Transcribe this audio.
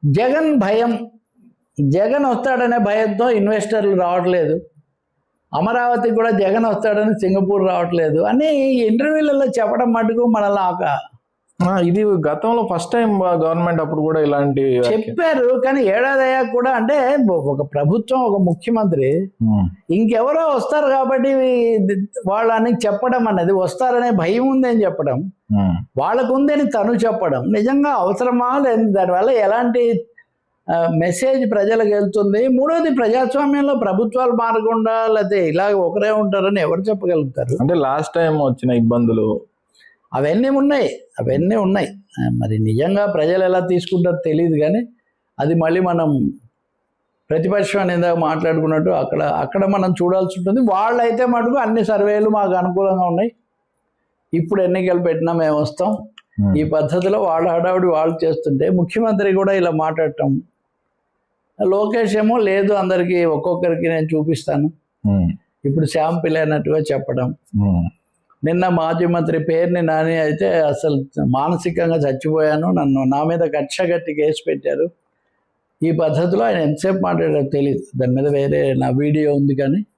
జగన్ భయం, జగన్ వస్తాడనే భయంతో ఇన్వెస్టర్లు రావట్లేదు. అమరావతికి కూడా జగన్ వస్తాడని సింగపూర్ రావట్లేదు అని ఇంటర్వ్యూలలో చెప్పడం మటుకు మనలాగా ఇది గతంలో ఫస్ట్ టైం గవర్నమెంట్ అప్పుడు కూడా ఇలాంటి చెప్పారు. కానీ ఏడాది అయ్యాక కూడా అంటే ఒక ప్రభుత్వం, ఒక ముఖ్యమంత్రి ఇంకెవరో వస్తారు కాబట్టి వాళ్ళని చెప్పడం అనేది, వస్తారనే భయం ఉందని చెప్పడం, వాళ్ళకు ఉందని తను చెప్పడం నిజంగా అవసరమా లేదు? దానివల్ల ఎలాంటి మెసేజ్ ప్రజలకు వెళ్తుంది? మూడోది, ప్రజాస్వామ్యంలో ప్రభుత్వాలు మారకుండా లేకపోతే ఇలా ఒకరే ఉంటారని ఎవరు చెప్పగలుగుతారు? అంటే లాస్ట్ టైం వచ్చిన ఇబ్బందులు అవన్నీ ఉన్నాయి. మరి నిజంగా ప్రజలు ఎలా తీసుకుంటారో తెలియదు. కానీ అది మళ్ళీ మనం ప్రతిపక్షం అనేది మాట్లాడుకున్నట్టు అక్కడ మనం చూడాల్సి ఉంటుంది. వాళ్ళైతే మటుకు అన్ని సర్వేలు మాకు అనుకూలంగా ఉన్నాయి, ఇప్పుడు ఎన్నికలు పెట్టినా మేము వస్తాం, ఈ పద్ధతిలో వాళ్ళ హడావుడి వాళ్ళు చేస్తుంటే ముఖ్యమంత్రి కూడా ఇలా మాట్లాడటం, లోకేష్ ఏమో లేదు అందరికీ ఒక్కొక్కరికి నేను చూపిస్తాను, ఇప్పుడు శాంపిల్ అయినట్టుగా చెప్పడం. నిన్న మాజీ మంత్రి పేరుని నాని అయితే అసలు మానసికంగా చచ్చిపోయాను, నా మీద కక్ష కట్టి కేసు పెట్టారు. ఈ పద్ధతిలో ఆయన ఎంతసేపు మాట్లాడారో తెలియదు. దాని మీద వేరే నా వీడియో ఉంది కానీ